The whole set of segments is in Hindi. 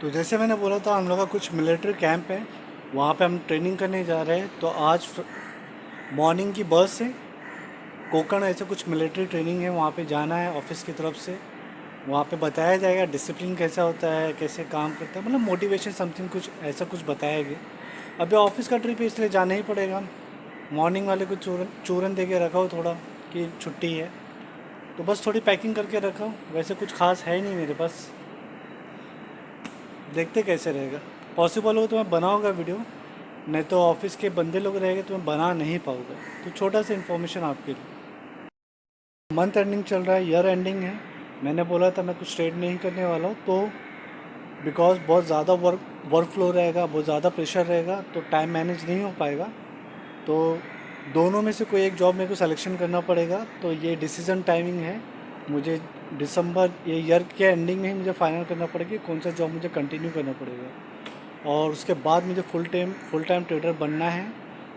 तो जैसे मैंने बोला था हम लोग का कुछ मिलिट्री कैंप है, वहाँ पे हम ट्रेनिंग करने जा रहे हैं। तो आज मॉर्निंग की बस से कोकण ऐसे कुछ मिलिट्री ट्रेनिंग है, वहाँ पे जाना है ऑफिस की तरफ से। वहाँ पे बताया जाएगा डिसिप्लिन कैसा होता है, कैसे काम करता है, मतलब मोटिवेशन समथिंग कुछ ऐसा कुछ बताएंगे। अभी ऑफिस का ट्रिप है इसलिए जाना ही पड़ेगा। मॉर्निंग वाले को चूरन चूरन दे के रखा हो थोड़ा कि छुट्टी है, तो बस थोड़ी पैकिंग करके रखा हूँ। वैसे कुछ खास है ही नहीं मेरे पास, देखते कैसे रहेगा। पॉसिबल हो तो मैं बनाऊँगा वीडियो, नहीं तो ऑफिस के बंदे लोग रहेंगे तो मैं बना नहीं पाऊँगा। तो छोटा सा इन्फॉर्मेशन आपके लिए। मंथ एंडिंग चल रहा है, ईयर एंडिंग है। मैंने बोला था मैं कुछ ट्रेड नहीं करने वाला हूँ, तो बिकॉज बहुत ज़्यादा वर्क फ्लो रहेगा, बहुत ज़्यादा प्रेशर रहेगा, तो टाइम मैनेज नहीं हो पाएगा। तो दोनों में से कोई एक जॉब मेरे को सिलेक्शन करना पड़ेगा। तो ये डिसीज़न टाइमिंग है, मुझे दिसंबर ये ईयर के एंडिंग में ही मुझे फाइनल करना पड़ेगा कि कौन सा जॉब मुझे कंटिन्यू करना पड़ेगा। और उसके बाद मुझे फुल टाइम ट्रेडर बनना है।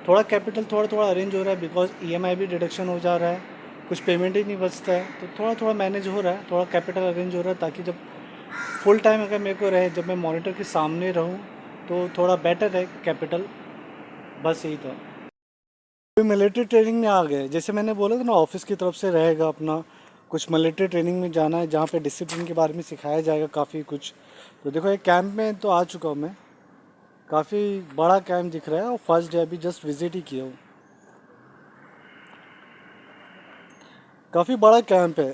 थोड़ा कैपिटल थोड़ा थोड़ा अरेंज हो रहा है, बिकॉज ईएमआई भी डिडक्शन हो जा रहा है, कुछ पेमेंट ही नहीं बचता है, तो थोड़ा थोड़ा मैनेज हो रहा है, थोड़ा कैपिटल अरेंज हो रहा है, ताकि जब फुल टाइम अगर मेरे को रहे, जब मैं मॉनिटर के सामने रहूँ, तो थोड़ा बेटर है कैपिटल। बस यही था। मिलिट्री ट्रेनिंग में आ गए, जैसे मैंने बोला था ना, ऑफिस की तरफ से रहेगा अपना कुछ मिलिट्री ट्रेनिंग में जाना है, जहाँ पे डिसिप्लिन के बारे में सिखाया जाएगा काफ़ी कुछ। तो देखो एक कैंप में तो आ चुका हूँ मैं, काफ़ी बड़ा कैंप दिख रहा है, और फर्स्ट डे अभी जस्ट विजिट ही किया हूँ। काफ़ी बड़ा कैंप है।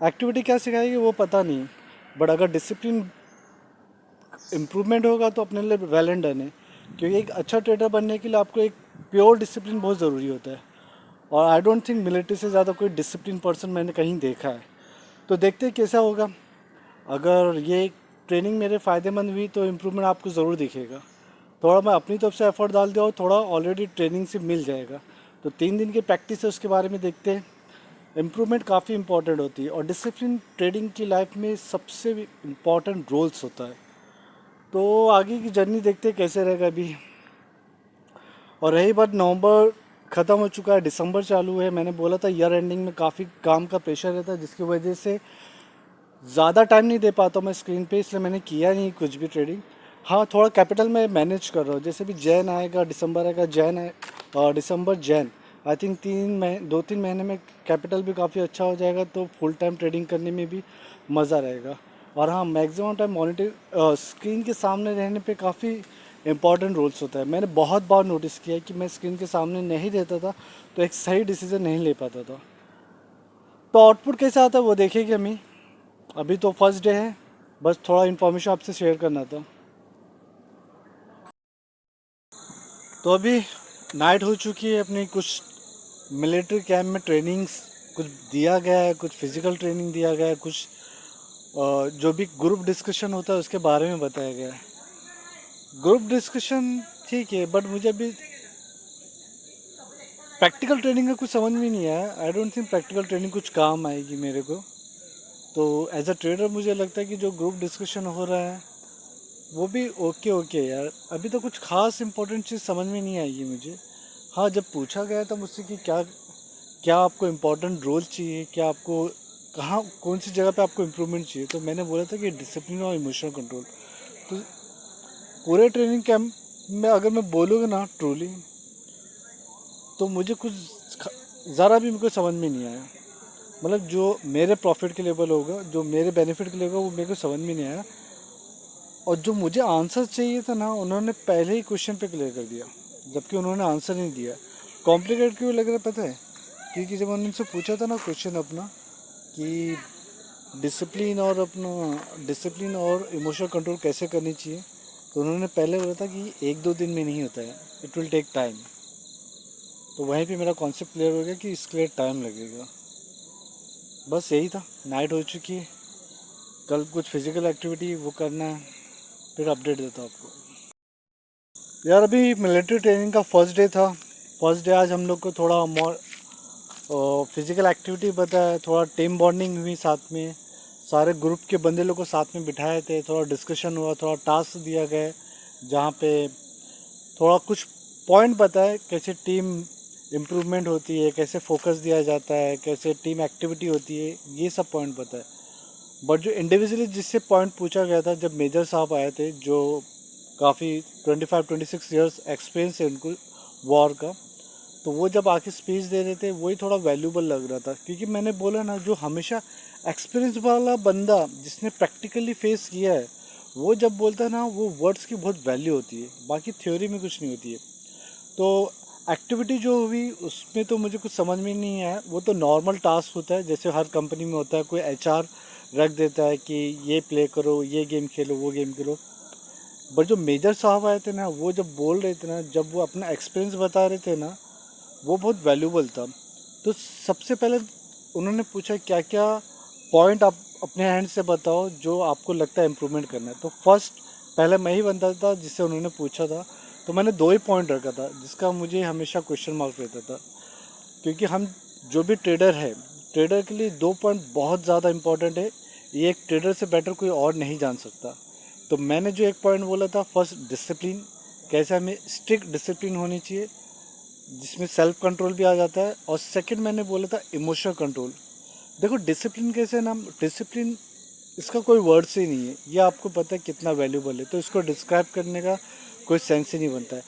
एक्टिविटी क्या सिखाएगी वो पता नहीं, बट अगर डिसिप्लिन इम्प्रूवमेंट होगा तो अपने लिए वेल एंड डन है। क्योंकि एक अच्छा ट्रेडर बनने के लिए आपको एक प्योर डिसिप्लिन बहुत ज़रूरी होता है, और आई डोंट थिंक मिलिट्री से ज़्यादा कोई डिसिप्लिन पर्सन मैंने कहीं देखा है। तो देखते हैं कैसा होगा। अगर ये ट्रेनिंग मेरे फ़ायदेमंद हुई तो इम्प्रूवमेंट आपको ज़रूर दिखेगा। थोड़ा मैं अपनी तरफ से एफर्ट डाल दिया और थोड़ा ऑलरेडी ट्रेनिंग से मिल जाएगा। तो 3 दिन की प्रैक्टिस है, उसके बारे में देखते हैं। इम्प्रूवमेंट काफ़ी इंपॉर्टेंट होती है, और डिसिप्लिन ट्रेडिंग की लाइफ में सबसे इम्पॉर्टेंट रोल्स होता है। तो आगे की जर्नी देखते हैं कैसे रहेगा अभी। और रही बात, नवंबर ख़त्म हो चुका है, दिसंबर चालू है। मैंने बोला था ईयर एंडिंग में काफ़ी काम का प्रेशर रहता है, जिसकी वजह से ज़्यादा टाइम नहीं दे पाता हूँ मैं स्क्रीन पे, इसलिए मैंने किया नहीं कुछ भी ट्रेडिंग। हाँ, थोड़ा कैपिटल में मैनेज कर रहा हूँ, जैसे भी जैन आएगा, दिसंबर आएगा, जैन है और दिसंबर जैन, आई थिंक 2-3 महीने में कैपिटल भी काफ़ी अच्छा हो जाएगा, तो फुल टाइम ट्रेडिंग करने में भी मज़ा रहेगा। और हाँ, मैक्सिमम टाइम मॉनिटर स्क्रीन के सामने रहने पे काफ़ी इंपॉर्टेंट रोल्स होता है। मैंने बहुत बार नोटिस किया है कि मैं स्क्रीन के सामने नहीं रहता था तो एक सही डिसीजन नहीं ले पाता था। तो आउटपुट कैसा आता है वो देखेंगे हम ही। अभी तो फर्स्ट डे है, बस थोड़ा इन्फॉर्मेशन आपसे शेयर करना था। तो अभी नाइट हो चुकी है, अपनी कुछ मिलिट्री कैंप में ट्रेनिंग्स कुछ दिया गया है, कुछ फिजिकल ट्रेनिंग दिया गया है, कुछ जो भी ग्रुप डिस्कशन होता है उसके बारे में बताया गया है। ग्रुप डिस्कशन ठीक है, बट मुझे अभी प्रैक्टिकल ट्रेनिंग का कुछ समझ में नहीं आया। I don't think practical training कुछ काम आएगी मेरे को। तो एज अ ट्रेडर मुझे लगता है कि जो ग्रुप डिस्कशन हो रहा है वो भी ओके ओके यार। अभी तो कुछ खास इंपॉर्टेंट चीज़ समझ में नहीं आएगी मुझे। हाँ, जब पूछा गया था मुझसे कि क्या क्या आपको इम्पोर्टेंट रोल चाहिए, क्या आपको कहाँ कौन सी जगह पे आपको इम्प्रूवमेंट चाहिए, तो मैंने बोला था कि डिसिप्लिन और इमोशनल कंट्रोल। तो पूरे ट्रेनिंग कैंप में अगर मैं बोलूँगा ना ट्रूली, तो मुझे कुछ ज़रा भी मेरे को समझ में नहीं आया। मतलब जो मेरे प्रॉफिट के लेवल होगा, जो मेरे बेनिफिट के लिए होगा, वो मेरे को समझ में नहीं आया। और जो मुझे आंसर चाहिए था ना, उन्होंने पहले ही क्वेश्चन पे क्लियर कर दिया, जबकि उन्होंने आंसर नहीं दिया। कॉम्प्लिकेट क्यों लग रहा है पता है? क्योंकि जब उन्होंने उनसे पूछा था ना क्वेश्चन अपना कि डिसिप्लिन और इमोशनल कंट्रोल कैसे करनी चाहिए, तो उन्होंने पहले बोला था कि 1-2 दिन में नहीं होता है, इट विल टेक टाइम। तो वहीं पे मेरा कॉन्सेप्ट क्लियर हो गया कि इसके लिए टाइम लगेगा। बस यही था। नाइट हो चुकी है, कल कुछ फिजिकल एक्टिविटी वो करना है, फिर अपडेट देता हूँ आपको। यार अभी मिलिट्री ट्रेनिंग का फर्स्ट डे था। फर्स्ट डे आज हम लोग को थोड़ा मोर फिजिकल एक्टिविटी बताया, थोड़ा टीम बॉन्डिंग हुई साथ में, सारे ग्रुप के बंदे लोग को साथ में बिठाए थे, थोड़ा डिस्कशन हुआ, थोड़ा टास्क दिया गया, जहाँ पे थोड़ा कुछ पॉइंट बताए कैसे टीम इम्प्रूवमेंट होती है, कैसे फोकस दिया जाता है, कैसे टीम एक्टिविटी होती है, ये सब पॉइंट बताए। बट जो इंडिविजुअली जिससे पॉइंट पूछा गया था, जब मेजर साहब आए थे जो काफ़ी 25-26 ईयर्स एक्सपीरियंस है उनको वॉर का, तो वो जब आके स्पीच दे रहे थे वही थोड़ा वैल्यूबल लग रहा था, क्योंकि मैंने बोला ना, जो हमेशा एक्सपीरियंस वाला बंदा जिसने प्रैक्टिकली फेस किया है, वो जब बोलता है ना, वो वर्ड्स की बहुत वैल्यू होती है, बाकी थ्योरी में कुछ नहीं होती है। तो एक्टिविटी जो हुई उसमें तो मुझे कुछ समझ में नहीं आया। वो तो नॉर्मल टास्क होता है जैसे हर कंपनी में होता है, कोई एचआर रख देता है कि ये प्ले करो, ये गेम खेलो, वो गेम खेलो। बट जो मेजर साहब आए थे ना, वो जब बोल रहे थे ना, जब वो अपना एक्सपीरियंस बता रहे थे ना, वो बहुत वैल्यूबल था। तो सबसे पहले उन्होंने पूछा क्या क्या पॉइंट आप अपने हैंड से बताओ जो आपको लगता है इम्प्रूवमेंट करना है। तो फर्स्ट पहले मैं ही बनता था जिससे उन्होंने पूछा था, तो मैंने दो ही पॉइंट रखा था जिसका मुझे हमेशा क्वेश्चन मार्क रहता था, क्योंकि हम जो भी ट्रेडर है, ट्रेडर के लिए दो पॉइंट बहुत ज़्यादा इंपॉर्टेंट है, ये एक ट्रेडर से बेटर कोई और नहीं जान सकता। तो मैंने जो एक पॉइंट बोला था, फर्स्ट डिसिप्लिन, कैसे हमें स्ट्रिक्ट डिसिप्लिन होनी चाहिए जिसमें सेल्फ कंट्रोल भी आ जाता है। और सेकंड मैंने बोला था इमोशनल कंट्रोल। देखो डिसिप्लिन कैसे ना, डिसिप्लिन इसका कोई वर्ड्स ही नहीं है, ये आपको पता है कितना वैल्यूबल है, तो इसको डिस्क्राइब करने का कोई सेंस ही नहीं बनता है।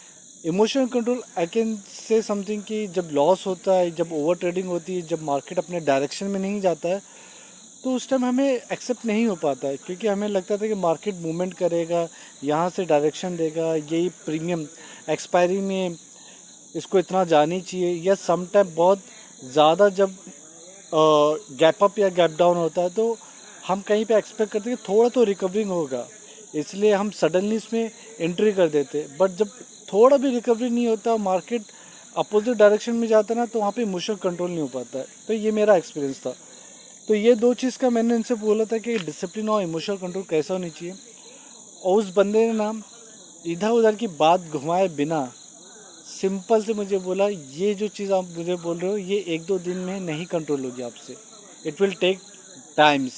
Emotional control I can say something कि जब लॉस होता है, जब ओवर ट्रेडिंग होती है, जब मार्केट अपने डायरेक्शन में नहीं जाता है, तो उस टाइम हमें एक्सेप्ट नहीं हो पाता है, क्योंकि हमें लगता था कि मार्केट मूवमेंट करेगा, यहाँ से डायरेक्शन देगा, यही प्रीमियम एक्सपायरी में इसको इतना जानी चाहिए, या सम टाइम बहुत ज़्यादा जब गैप अप या गैप डाउन होता है तो हम कहीं पे एक्सपेक्ट करते हैं कि थोड़ा तो रिकवरिंग होगा, इसलिए हम सडनली इसमें एंट्री कर देते। बट जब थोड़ा भी रिकवरी नहीं होता, मार्केट अपोजिट डायरेक्शन में जाता है ना, तो वहाँ पे इमोशनल कंट्रोल नहीं हो पाता है। तो ये मेरा एक्सपीरियंस था। तो ये दो चीज़ का मैंने इनसे बोला था कि डिसिप्लिन और इमोशनल कंट्रोल कैसा होनी चाहिए। और उस बंदे ने ना इधर उधर की बात घुमाए बिना सिंपल से मुझे बोला, ये जो चीज़ आप मुझे बोल रहे हो ये एक दो दिन में नहीं कंट्रोल होगी आपसे, इट विल टेक टाइम्स,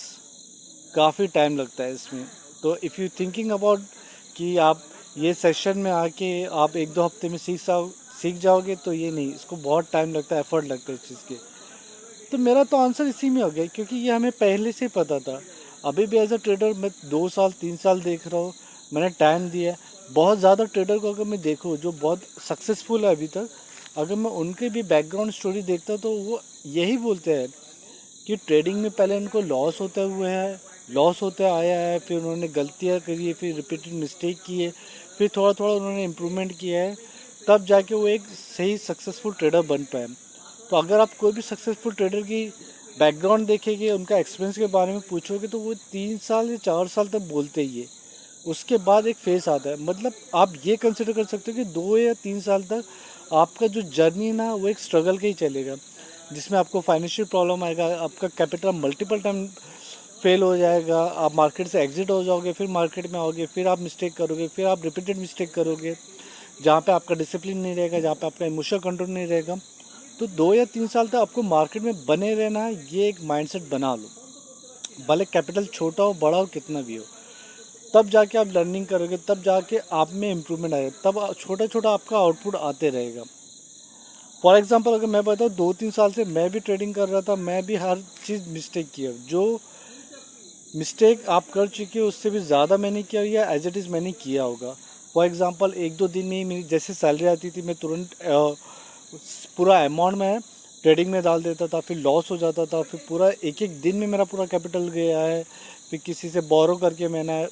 काफ़ी टाइम लगता है इसमें। तो इफ़ यू थिंकिंग अबाउट कि आप ये सेशन में आके आप एक दो हफ्ते में सीख जाओगे, तो ये नहीं, इसको बहुत टाइम लगता है, एफर्ट लगता है इस चीज़ के। तो मेरा तो आंसर इसी में हो गया, क्योंकि ये हमें पहले से पता था। अभी भी एज अ ट्रेडर मैं 2 साल 3 साल देख रहा हूँ, मैंने टाइम दिया है। बहुत ज़्यादा ट्रेडर को अगर मैं देखूँ जो बहुत सक्सेसफुल है अभी तक, अगर मैं उनके भी बैकग्राउंड स्टोरी देखता तो वो यही बोलते हैं कि ट्रेडिंग में पहले उनको लॉस होता आया है, फिर उन्होंने गलतियाँ करी है, फिर रिपीटेड मिस्टेक की है, फिर थोड़ा थोड़ा उन्होंने इम्प्रूवमेंट किया है, तब जाके वो एक सही सक्सेसफुल ट्रेडर बन पाए। तो अगर आप कोई भी सक्सेसफुल ट्रेडर की बैकग्राउंड देखेंगे, उनका एक्सपीरियंस के बारे में पूछोगे, तो वो 3 साल या 4 साल तक बोलते ही है। उसके बाद एक फेस आता है, मतलब आप ये कंसिडर कर सकते हो कि 2 या 3 साल तक आपका जो जर्नी ना वो एक स्ट्रगल का ही चलेगा, जिसमें आपको फाइनेंशियल प्रॉब्लम आएगा, आपका कैपिटल मल्टीपल टाइम फेल हो जाएगा, आप मार्केट से एग्जिट हो जाओगे, फिर मार्केट में आओगे, फिर आप मिस्टेक करोगे, फिर आप रिपीटेड मिस्टेक करोगे, जहाँ पे आपका डिसिप्लिन नहीं रहेगा, जहाँ पे आपका इमोशनल कंट्रोल नहीं रहेगा। तो 2 या 3 साल तक आपको मार्केट में बने रहना है, ये एक माइंडसेट बना लो, भले कैपिटल छोटा हो बड़ा हो कितना भी हो। तब जाके आप लर्निंग करोगे, तब जाके आप में इम्प्रूवमेंट आएगा, तब छोटा छोटा आपका आउटपुट आते रहेगा। फॉर एग्जांपल अगर मैं बताऊँ, 2-3 साल से मैं भी ट्रेडिंग कर रहा था, मैं भी हर चीज़ मिस्टेक किया, जो मिस्टेक आप कर चुके हो उससे भी ज़्यादा मैंने किया, या एज इट इज़ मैंने किया होगा। फॉर एग्जांपल एक दो दिन में ही मेरी जैसे सैलरी आती थी, मैं तुरंत पूरा अमाउंट में ट्रेडिंग में डाल देता था, फिर लॉस हो जाता था, फिर पूरा एक एक दिन में मेरा पूरा कैपिटल गया है। फिर किसी से बोरो करके मैंने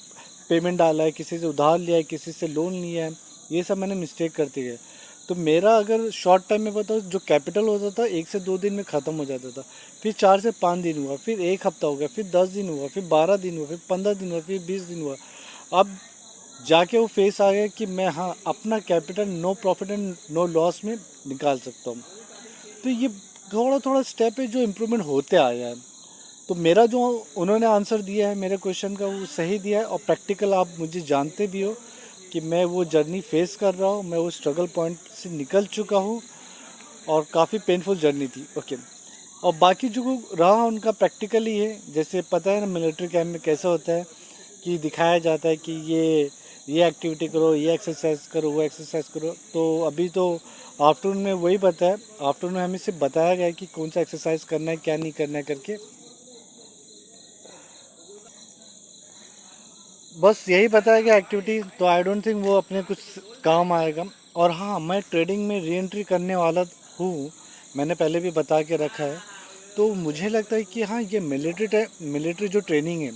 पेमेंट डाला है, किसी से उधार लिया है, किसी से लोन लिया है, ये सब मैंने मिस्टेक करते गए। तो मेरा अगर शॉर्ट टाइम में बताओ, जो कैपिटल होता था 1 से 2 दिन में ख़त्म हो जाता था, फिर 4 से 5 दिन हुआ, फिर एक हफ्ता हो गया, फिर 10 दिन हुआ, फिर 12 दिन हुआ, फिर 15 दिन हुआ, फिर 20 दिन हुआ। अब जाके वो फेस आ गया कि मैं हाँ अपना capital no profit and no loss में निकाल सकता हूँ। तो ये थोड़ा थोड़ा स्टेप है जो इम्प्रूवमेंट होते आया है। तो मेरा जो उन्होंने आंसर दिया है मेरे क्वेश्चन का, वो सही दिया है, और प्रैक्टिकल आप मुझे जानते भी हो कि मैं वो जर्नी फेस कर रहा हूँ, मैं वो स्ट्रगल पॉइंट से निकल चुका हूँ, और काफ़ी पेनफुल जर्नी थी। ओके। और बाकी जो रहा उनका प्रैक्टिकली है, जैसे पता है ना मिलिट्री कैम्प में कैसा होता है कि दिखाया जाता है कि ये एक्टिविटी करो, ये एक्सरसाइज करो, वो एक्सरसाइज करो। तो अभी तो आफ्टरनून में वही बताया, आफ्टरनून में हमें सिर्फ बताया गया कि कौन सा एक्सरसाइज करना है क्या नहीं करना है करके। बस यही बताया गया एक्टिविटी, तो आई डोंट थिंक वो अपने कुछ काम आएगा। और हाँ, मैं ट्रेडिंग में री एंट्री करने वाला हूँ, मैंने पहले भी बता के रखा है। तो मुझे लगता है कि हाँ, ये मिलिट्री जो ट्रेनिंग है,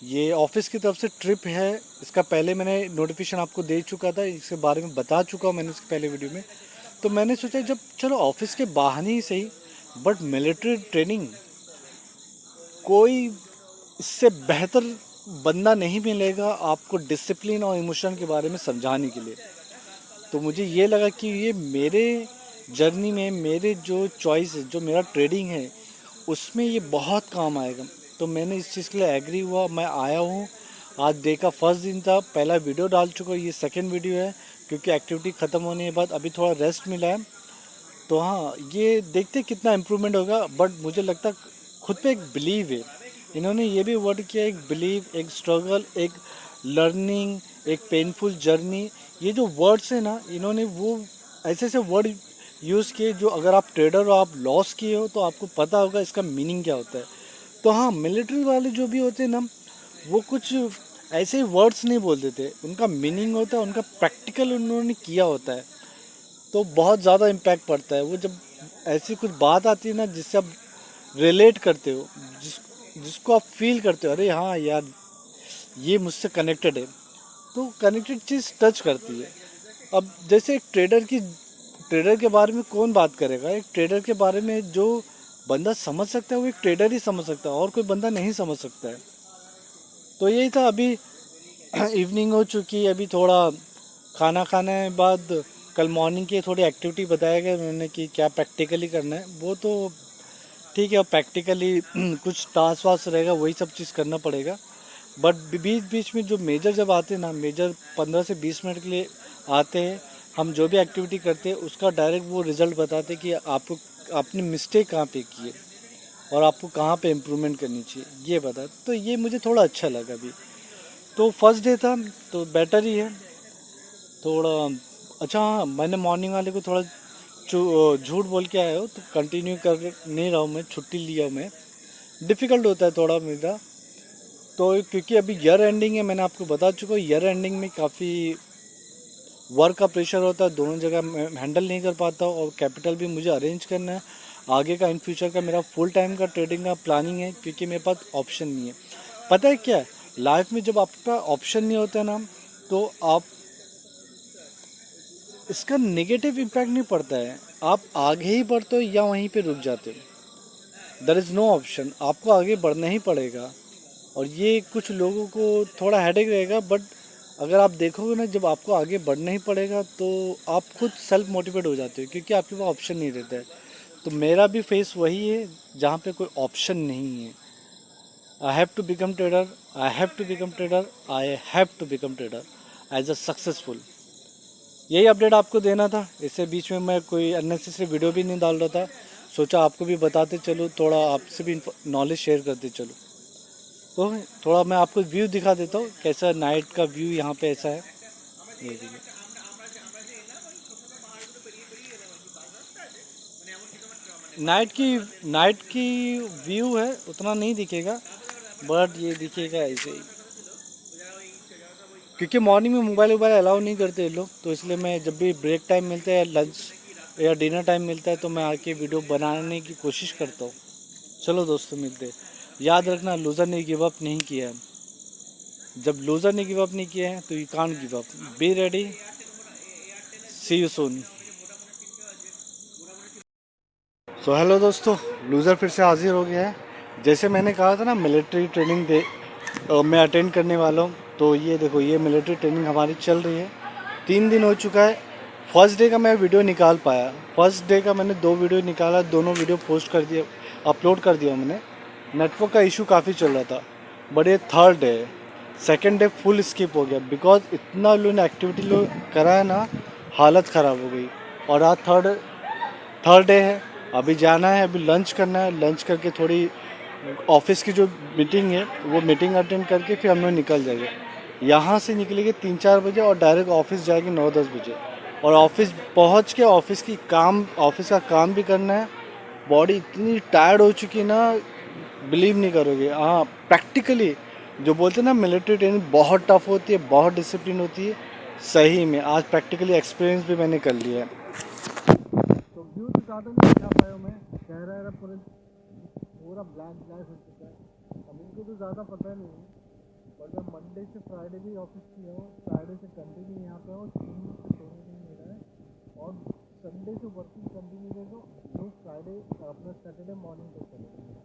ये ऑफिस की तरफ से ट्रिप है। इसका पहले मैंने नोटिफिकेशन आपको दे चुका था, इसके बारे में बता चुका हूँ मैंने इसके पहले वीडियो में। तो मैंने सोचा जब चलो ऑफिस के बहाने ही सही, बट मिलिट्री ट्रेनिंग कोई इससे बेहतर बंदा नहीं मिलेगा आपको डिसिप्लिन और इमोशन के बारे में समझाने के लिए। तो मुझे ये लगा कि ये मेरे जर्नी में, मेरे जो चॉइस है, जो मेरा ट्रेडिंग है, उसमें ये बहुत काम आएगा। तो मैंने इस चीज़ के लिए एग्री हुआ, मैं आया हूँ। आज डे का फर्स्ट दिन था, पहला वीडियो डाल चुका हूँ, ये सेकंड वीडियो है, क्योंकि एक्टिविटी ख़त्म होने के बाद अभी थोड़ा रेस्ट मिला है। तो हाँ, ये देखते कितना इम्प्रूवमेंट होगा, बट मुझे लगता खुद पे एक बिलीव है। इन्होंने ये भी वर्ड किया, एक बिलीव, एक स्ट्रगल, एक लर्निंग, एक पेनफुल जर्नी। ये जो वर्ड्स हैं ना, इन्होंने वो ऐसे ऐसे वर्ड यूज़ किए जो अगर आप ट्रेडर हो, आप लॉस किए हो, तो आपको पता होगा इसका मीनिंग क्या होता है। तो हाँ, मिलिट्री वाले जो भी होते हैं ना, वो कुछ ऐसे ही वर्ड्स नहीं बोलते थे, उनका मीनिंग होता है, उनका प्रैक्टिकल उन्होंने किया होता है। तो बहुत ज़्यादा इम्पैक्ट पड़ता है वो, जब ऐसी कुछ बात आती है ना जिससे आप रिलेट करते हो, जिसको आप फील करते हो, अरे हाँ यार, ये मुझसे कनेक्टेड है, तो कनेक्टेड चीज़ टच करती है। अब जैसे एक ट्रेडर के बारे में कौन बात करेगा? एक ट्रेडर के बारे में जो बंदा समझ सकता है वो एक ट्रेडर ही समझ सकता है, और कोई बंदा नहीं समझ सकता है। तो यही था। अभी इवनिंग हो चुकी है, अभी थोड़ा खाना खाने के बाद कल मॉर्निंग की थोड़ी एक्टिविटी बताया गया उन्होंने कि क्या प्रैक्टिकली करना है, वो तो ठीक है। प्रैक्टिकली कुछ टास्क वास्क रहेगा, वही सब चीज़ करना पड़ेगा। बट बीच बीच में जो मेजर जब आते हैं ना, मेजर 15 से 20 मिनट के लिए आते हैं, हम जो भी एक्टिविटी करते हैं उसका डायरेक्ट वो रिज़ल्ट बताते हैं कि आपको आपने मिस्टेक कहाँ पे की है और आपको कहाँ पे इम्प्रूवमेंट करनी चाहिए, ये बता। तो ये मुझे थोड़ा अच्छा लगा अभी। तो फर्स्ट डे था तो बेटर ही है थोड़ा। अच्छा हाँ, मैंने मॉर्निंग वाले को थोड़ा झूठ बोल के आया हो, तो कंटिन्यू कर नहीं रहा हूँ मैं, छुट्टी लिया हूँ मैं। डिफ़िकल्ट होता है थोड़ा मेरा, तो क्योंकि अभी ईयर एंडिंग है, मैंने आपको बता चुका हूँ। ईयर एंडिंग में काफ़ी वर्क का प्रेशर होता है, दोनों जगह मैं हैंडल नहीं कर पाता हूँ, और कैपिटल भी मुझे अरेंज करना है। आगे का इन फ्यूचर का मेरा फुल टाइम का ट्रेडिंग का प्लानिंग है, क्योंकि मेरे पास ऑप्शन नहीं है। पता है क्या है, लाइफ में जब आपके पास ऑप्शन नहीं होता ना, तो आप इसका नेगेटिव इम्पैक्ट नहीं पड़ता है, आप आगे ही बढ़ते हो या वहीं पे रुक जाते हो। देयर इज़ नो ऑप्शन, आपको आगे बढ़ना ही पड़ेगा। और ये कुछ लोगों को थोड़ा हेडेक रहेगा, बट अगर आप देखोगे ना, जब आपको आगे बढ़ना ही पड़ेगा तो आप खुद सेल्फ मोटिवेट हो जाते हो, क्योंकि आपके पास ऑप्शन नहीं रहता है। तो मेरा भी फेस वही है जहाँ पे कोई ऑप्शन नहीं है। I have to become trader, I have to become trader, I have to become trader as a successful. यही अपडेट आपको देना था, इससे बीच में मैं कोई अननेसेसरी वीडियो भी नहीं डाल रहा था। सोचा आपको भी बताते चलो, थोड़ा आपसे भी नॉलेज शेयर करते चलो। तो थोड़ा मैं आपको व्यू दिखा देता हूँ, कैसा नाइट का व्यू यहाँ पे ऐसा है, ये देखिए। नाइट की व्यू है, उतना नहीं दिखेगा, बट ये दिखेगा ऐसे ही। क्योंकि मॉर्निंग में मोबाइल वोबाइल अलाउ नहीं करते ये लोग, तो इसलिए मैं जब भी ब्रेक टाइम मिलता है या लंच या डिनर टाइम मिलता है, तो मैं आके वीडियो बनाने की कोशिश करता हूँ। चलो दोस्तों, मिलते हैं। याद रखना, लूज़र ने गिव अप नहीं किया है। जब लूज़र ने गिव अप नहीं किया है तो you can't give up. Be ready, see you soon. So hello दोस्तों, लूज़र फिर से हाजिर हो गया है। जैसे मैंने कहा था ना, मिलिट्री ट्रेनिंग मैं अटेंड करने वाला हूँ। तो ये देखो, ये मिलिट्री ट्रेनिंग हमारी चल रही है, 3 दिन हो चुका है। फर्स्ट डे का मैं वीडियो निकाल पाया, फर्स्ट डे का मैंने 2 वीडियो निकाला, दोनों वीडियो पोस्ट कर दिया, अपलोड कर दिया मैंने। नेटवर्क का इशू काफ़ी चल रहा था, बट ये थर्ड डे है। सेकेंड डे फुल स्किप हो गया, बिकॉज इतना लोगों ने एक्टिविटी लोग करा है ना, हालत ख़राब हो गई। और आज थर्ड डे है, अभी जाना है, अभी लंच करना है, लंच करके थोड़ी ऑफिस की जो मीटिंग है वो मीटिंग अटेंड करके फिर हम लोग निकल जाएंगे। यहाँ से निकलेंगे 3-4 बजे और डायरेक्ट ऑफिस जाएंगे 9-10 बजे। और ऑफिस पहुँच के ऑफिस का काम भी करना है। बॉडी इतनी टायर्ड हो चुकी है ना, बिलीव नहीं करोगे। हाँ, प्रैक्टिकली जो बोलते हैं ना मिलिट्री ट्रेनिंग बहुत टफ होती है, बहुत डिसिप्लिन होती है, सही में आज प्रैक्टिकली एक्सपीरियंस भी मैंने कर लिया है। तो व्यू तो ज़्यादा नहीं दिखा पाया मैं, चेहरा पूरा पूरा ब्लैक ब्लैक हो चुका है। अब इनको तो ज़्यादा पता नहीं है, पर मैं मंडे से फ्राइडे भी ऑफिस किया हूँ, फ्राइडे से कंटिन्यू यहाँ पे हूँ, 3 दिन से सोने नहीं मिला है, और संडे से वर्किंग कंटिन्यू है, तो फ्राइडे अपना सैटरडे मॉर्निंग तक चलेगा।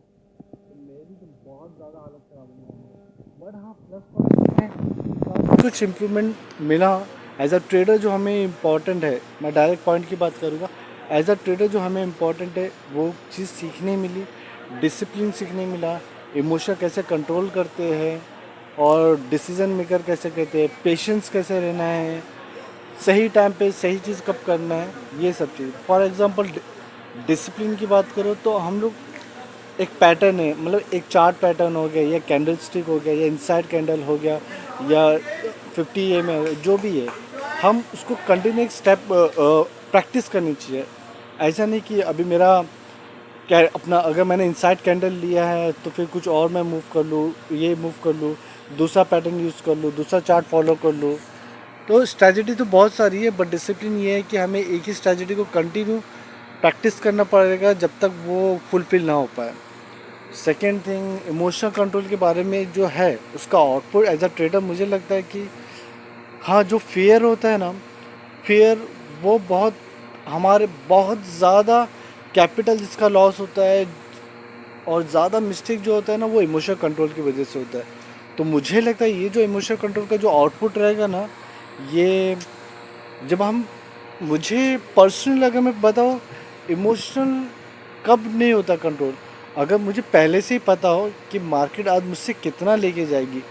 तो मेरी तो बहुत ज़्यादा हालत ख़राब हुई है, बट हाँ प्लस पॉइंट है कुछ इम्प्रूवमेंट मिला। एज अ ट्रेडर जो हमें इम्पॉर्टेंट है, मैं डायरेक्ट पॉइंट की बात करूँगा, एज अ ट्रेडर जो हमें इम्पॉर्टेंट है वो चीज़ सीखने मिली, डिसिप्लिन सीखने मिला, इमोशन कैसे कंट्रोल करते हैं और डिसीजन मेकर कैसे करते हैं, पेशेंस कैसे रहना है, सही टाइम पे सही चीज़ कब करना है, ये सब चीज़। फॉर एग्ज़ाम्पल डिसिप्लिन की बात करो तो हम लोग एक पैटर्न है, मतलब एक चार्ट पैटर्न हो गया या कैंडल स्टिक हो गया या इनसाइड कैंडल हो गया या 50 में जो भी है, हम उसको कंटिन्यू एक स्टेप प्रैक्टिस करनी चाहिए। ऐसा नहीं कि अभी मेरा क्या अपना अगर मैंने इनसाइड कैंडल लिया है तो फिर कुछ और मैं मूव कर लूँ, ये मूव कर लूँ, दूसरा पैटर्न यूज़ कर लूँ, दूसरा चार्ट फॉलो कर लूँ। तो स्ट्रैटेजी तो बहुत सारी है, बट डिसिप्लिन ये है कि हमें एक ही स्ट्रैटेजी को कंटिन्यू प्रैक्टिस करना पड़ेगा जब तक वो फुलफिल ना हो पाए। सेकेंड थिंग, इमोशनल कंट्रोल के बारे में जो है उसका आउटपुट एज अ ट्रेडर मुझे लगता है कि हाँ, जो फेयर होता है ना, फेयर वो बहुत हमारे बहुत ज़्यादा कैपिटल जिसका लॉस होता है और ज़्यादा मिस्टेक जो होता है ना वो इमोशनल कंट्रोल की वजह से होता है। तो मुझे लगता है ये जो इमोशनल कंट्रोल का जो आउटपुट रहेगा ना, ये जब हम मुझे पर्सनल अगर मैं बताऊँ, इमोशनल कब नहीं होता कंट्रोल, अगर मुझे पहले से ही पता हो कि मार्केट आज मुझसे कितना लेके जाएगी,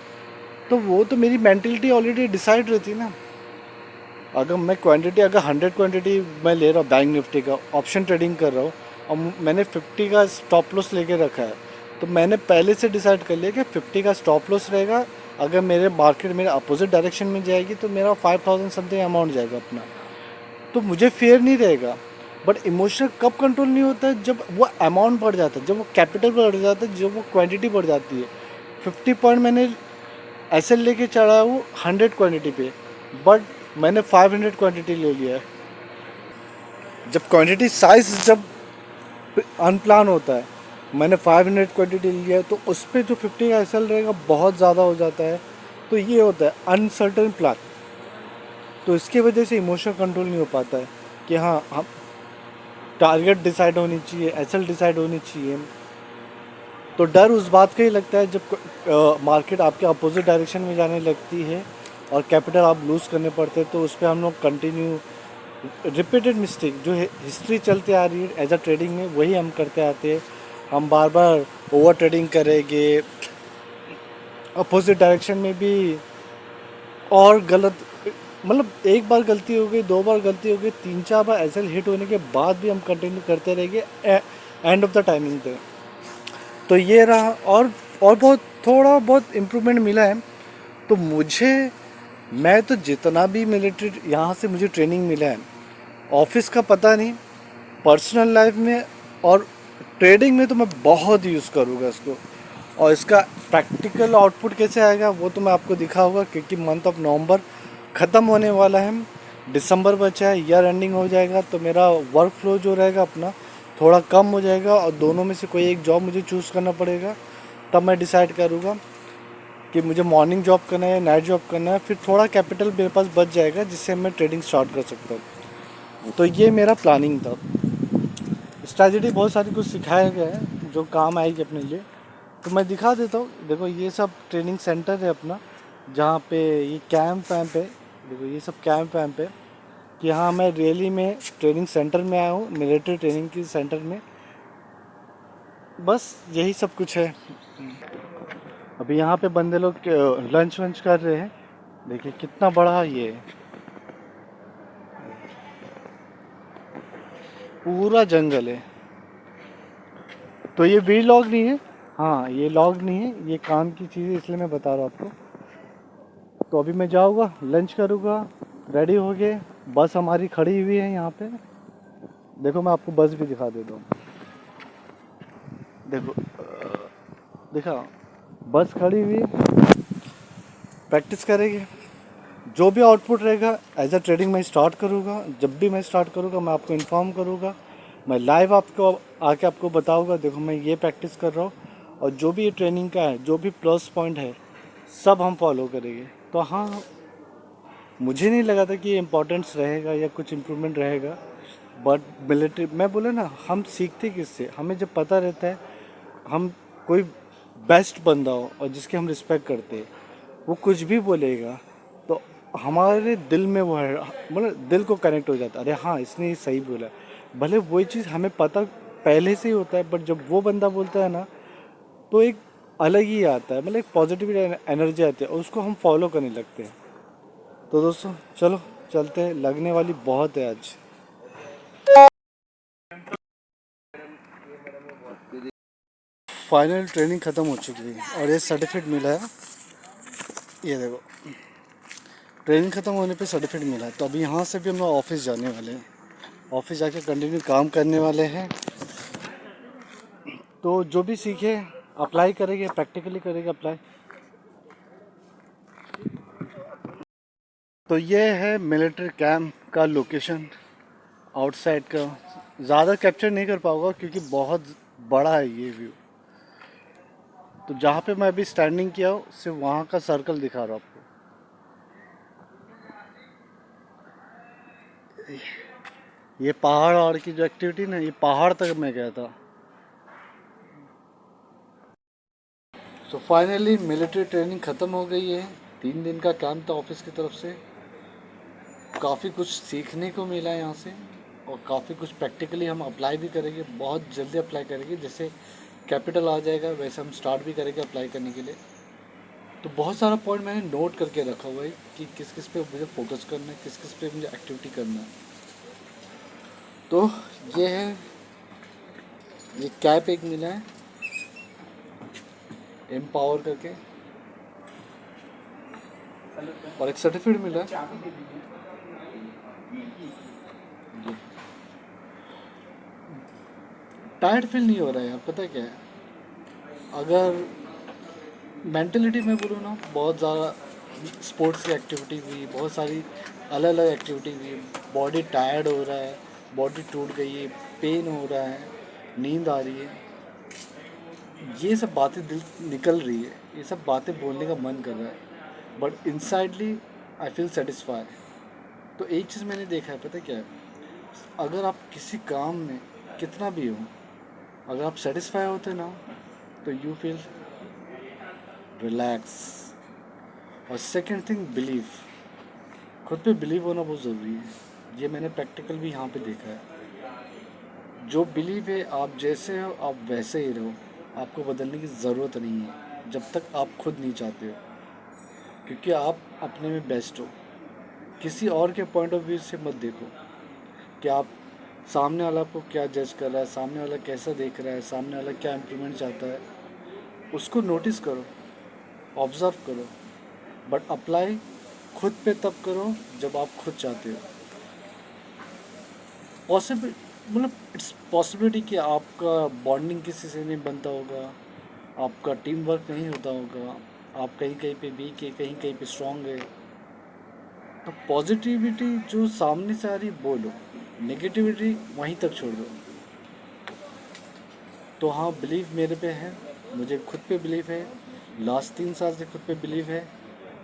तो वो तो मेरी मेंटलिटी ऑलरेडी डिसाइड रहती है ना। अगर मैं क्वांटिटी अगर 100 क्वांटिटी मैं ले रहा हूँ बैंक निफ्टी का, ऑप्शन ट्रेडिंग कर रहा हूँ और मैंने 50 का स्टॉप लॉस लेके रखा है, तो मैंने पहले से डिसाइड कर लिया कि 50 का स्टॉप लॉस रहेगा। अगर मेरे मार्केट मेरे अपोजिट डायरेक्शन में जाएगी तो मेरा 5000 समथिंग अमाउंट जाएगा अपना, तो मुझे फेयर नहीं रहेगा। बट इमोशनल कब कंट्रोल नहीं होता है, जब वो अमाउंट बढ़ जाता है, जब वो कैपिटल बढ़ जाता है, जब वो क्वांटिटी बढ़ जाती है। 50 पॉइंट मैंने ऐसे लेके चढ़ा हूँ 100 क्वांटिटी पे, बट मैंने 500 क्वांटिटी ले लिया है। जब क्वांटिटी साइज जब अनप्लान होता है, मैंने 500 क्वांटिटी लिया है, तो उस पर जो 50 का एसएल रहेगा बहुत ज़्यादा हो जाता है। तो ये होता है अनसर्टन प्लान। तो इसकी वजह से इमोशनल कंट्रोल नहीं हो पाता है कि हाँ हम टारगेट डिसाइड होनी चाहिए, एसएल डिसाइड होनी चाहिए। तो डर उस बात का ही लगता है जब मार्केट आपके अपोजिट डायरेक्शन में जाने लगती है और कैपिटल आप लूज़ करने पड़ते हैं, तो उस पर हम लोग कंटिन्यू रिपीटेड मिस्टेक जो हिस्ट्री चलती आ रही है एज अ ट्रेडिंग में वही हम करते आते हैं। हम बार बार ओवर ट्रेडिंग करेंगे, अपोजिट डायरेक्शन में भी और गलत, मतलब एक बार गलती हो गई, 2 बार गलती हो गई, 3-4 बार एसएल हिट होने के बाद भी हम कंटिन्यू करते रहेंगे एंड ऑफ द टाइमिंग पे। तो ये रहा, और बहुत थोड़ा बहुत इम्प्रूवमेंट मिला है। तो मुझे, मैं तो जितना भी मिलिट्री यहाँ से मुझे ट्रेनिंग मिला है, ऑफिस का पता नहीं, पर्सनल लाइफ में और ट्रेडिंग में तो मैं बहुत यूज़ करूँगा इसको। और इसका प्रैक्टिकल आउटपुट कैसे आएगा वो तो मैं आपको दिखाऊंगा, क्योंकि मंथ ऑफ नवंबर ख़त्म होने वाला है, दिसंबर बचा है, ईयर एंडिंग हो जाएगा, तो मेरा वर्क फ्लो जो रहेगा अपना थोड़ा कम हो जाएगा और दोनों में से कोई एक जॉब मुझे चूज़ करना पड़ेगा। तब मैं डिसाइड करूँगा कि मुझे मॉर्निंग जॉब करना है या नाइट जॉब करना है, फिर थोड़ा कैपिटल मेरे पास बच जाएगा जिससे मैं ट्रेडिंग स्टार्ट कर सकता हूँ। तो ये मेरा प्लानिंग था। स्ट्रैटेजी बहुत सारी कुछ सिखाया गया है जो काम आएगी अपने लिए, तो मैं दिखा देता हूँ। देखो ये सब ट्रेनिंग सेंटर है अपना, जहाँ पे ये कैंप वैम्प है, देखो ये सब कैंप वैम्प है कि हाँ मैं रियली में ट्रेनिंग सेंटर में आया हूँ, मिलिट्री ट्रेनिंग की सेंटर में। बस यही सब कुछ है। अभी यहाँ पे बंदे लोग लंच वंच कर रहे हैं, देखिए कितना बड़ा ये है, पूरा जंगल है। तो ये वी लॉग नहीं है, हाँ ये लॉग नहीं है, ये काम की चीज़ है, इसलिए मैं बता रहा हूँ आपको। तो अभी मैं जाऊँगा, लंच करूँगा, रेडी हो गए, बस हमारी खड़ी हुई है यहाँ पे। देखो मैं आपको बस भी दिखा देता हूँ, देखो दिखा, बस खड़ी हुई है। प्रैक्टिस करेंगे, जो भी आउटपुट रहेगा एज अ ट्रेडिंग मैं स्टार्ट करूँगा। जब भी मैं स्टार्ट करूँगा मैं आपको इन्फॉर्म करूँगा, मैं लाइव आपको आके आपको बताऊँगा देखो मैं ये प्रैक्टिस कर रहा हूँ, और जो भी ये ट्रेनिंग का है, जो भी प्लस पॉइंट है, सब हम फॉलो करेंगे। तो हाँ, मुझे नहीं लगा था कि ये इम्पोर्टेंस रहेगा या कुछ इम्प्रूवमेंट रहेगा, बट मिलिट्री मैं बोला ना, हम सीखते किससे, हमें जब पता रहता है हम कोई बेस्ट बंदा हो और जिसकी हम रिस्पेक्ट करते हैं, वो कुछ भी बोलेगा तो हमारे दिल में वो है, मतलब दिल को कनेक्ट हो जाता है, अरे हाँ इसने ये सही बोला। भले वही चीज़ हमें पता पहले से ही होता है, बट जब वो बंदा बोलता है ना, तो एक अलग ही आता है, मतलब एक पॉजिटिव एनर्जी आती है और उसको हम फॉलो करने लगते हैं। तो दोस्तों चलो चलते हैं, लगने वाली बहुत है आज। फाइनल ट्रेनिंग ख़त्म हो चुकी है और ये सर्टिफिकेट मिला है, ये देखो, ट्रेनिंग ख़त्म होने पे सर्टिफिकेट मिला है। तो अभी यहाँ से भी हम लोग ऑफिस जाने वाले हैं, ऑफिस जाके कंटिन्यू काम करने वाले हैं। तो जो भी सीखे अप्लाई करेंगे, प्रैक्टिकली करेंगे अप्लाई। तो ये है मिलिट्री कैंप का लोकेशन आउटसाइड का। ज़्यादा कैप्चर नहीं कर पाऊँगा क्योंकि बहुत बड़ा है ये व्यू। तो जहाँ पे मैं अभी स्टैंडिंग किया हूँ सिर्फ वहाँ का सर्कल दिखा रहा हूँ आपको। ये पहाड़ और की जो एक्टिविटी ना, ये पहाड़ तक मैं गया था। सो फाइनली मिलिट्री ट्रेनिंग ख़त्म हो गई है। 3 दिन का कैंप था ऑफिस की तरफ से। काफ़ी कुछ सीखने को मिला यहाँ से और काफ़ी कुछ प्रैक्टिकली हम अप्लाई भी करेंगे, बहुत जल्दी अप्लाई करेंगे। जैसे कैपिटल आ जाएगा वैसे हम स्टार्ट भी करेंगे अप्लाई करने के लिए। तो बहुत सारा पॉइंट मैंने नोट करके रखा हुआ है कि किस किस पे मुझे फोकस करना है, किस किस पे मुझे एक्टिविटी करना है। तो ये है, ये कैप एक मिला है एम्पावर करके, और एक सर्टिफिकेट मिला है। टायर्ड फील नहीं हो रहा है यार, पता है क्या है, अगर मेंटलिटी में बोलूँ ना, बहुत ज़्यादा स्पोर्ट्स की एक्टिविटी हुई, बहुत सारी अलग अलग एक्टिविटी हुई, बॉडी टायर्ड हो रहा है, बॉडी टूट गई है, पेन हो रहा है, नींद आ रही है, ये सब बातें दिल निकल रही है, ये सब बातें बोलने का मन कर रहा है, बट इनसाइडली आई फील सेटिस्फाइड। तो एक चीज़ मैंने देखा है, पता है क्या है, अगर आप किसी काम में कितना भी हो, अगर आप सेटिस्फाई होते ना, तो यू फील रिलैक्स। और सेकंड थिंग, बिलीव, खुद पे बिलीव होना बहुत ज़रूरी है। ये मैंने प्रैक्टिकल भी यहाँ पे देखा है। जो बिलीव है, आप जैसे हो आप वैसे ही रहो, आपको बदलने की ज़रूरत नहीं है जब तक आप खुद नहीं चाहते हो, क्योंकि आप अपने में बेस्ट हो। किसी और के पॉइंट ऑफ व्यू से मत देखो कि आप सामने वाला आपको क्या जज कर रहा है, सामने वाला कैसा देख रहा है, सामने वाला क्या इम्प्रूवमेंट चाहता है, उसको नोटिस करो, ऑब्ज़र्व करो, बट अप्लाई खुद पे तब करो जब आप खुद चाहते हो। पॉसिबल, मतलब इट्स पॉसिबिलिटी कि आपका बॉन्डिंग किसी से नहीं बनता होगा, आपका टीम वर्क नहीं होता होगा, आप कहीं कहीं पे वीक है, कहीं कहीं पे स्ट्रांग है। तो पॉजिटिविटी जो सामने से आ रही बोलो, नेगेटिविटी वहीं तक छोड़ दो। तो हाँ, बिलीव मेरे पे है, मुझे खुद पे बिलीव है, लास्ट 3 साल से खुद पे बिलीव है,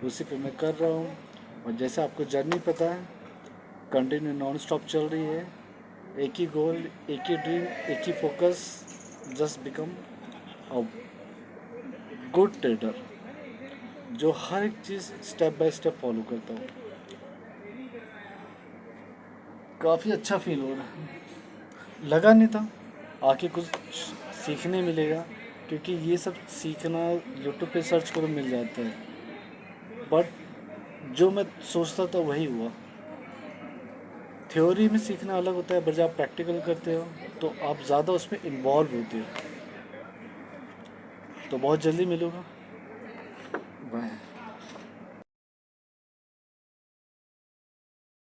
उसी पे मैं कर रहा हूँ। और जैसे आपको जर्नी पता है, कंटिन्यू नॉन स्टॉप चल रही है, एक ही गोल, एक ही ड्रीम, एक ही focus, just become a good trader, जो हर एक चीज़ स्टेप बाय स्टेप फॉलो करता हूँ। काफ़ी अच्छा फील हो रहा है, लगा नहीं था आके कुछ सीखने मिलेगा, क्योंकि ये सब सीखना यूट्यूब पे सर्च करो मिल जाता है, बट जो मैं सोचता था वही हुआ। थ्योरी में सीखना अलग होता है, बट जब आप प्रैक्टिकल करते हो तो आप ज़्यादा उसमें इन्वॉल्व होते हो। तो बहुत जल्दी मिलूँगा, बाय।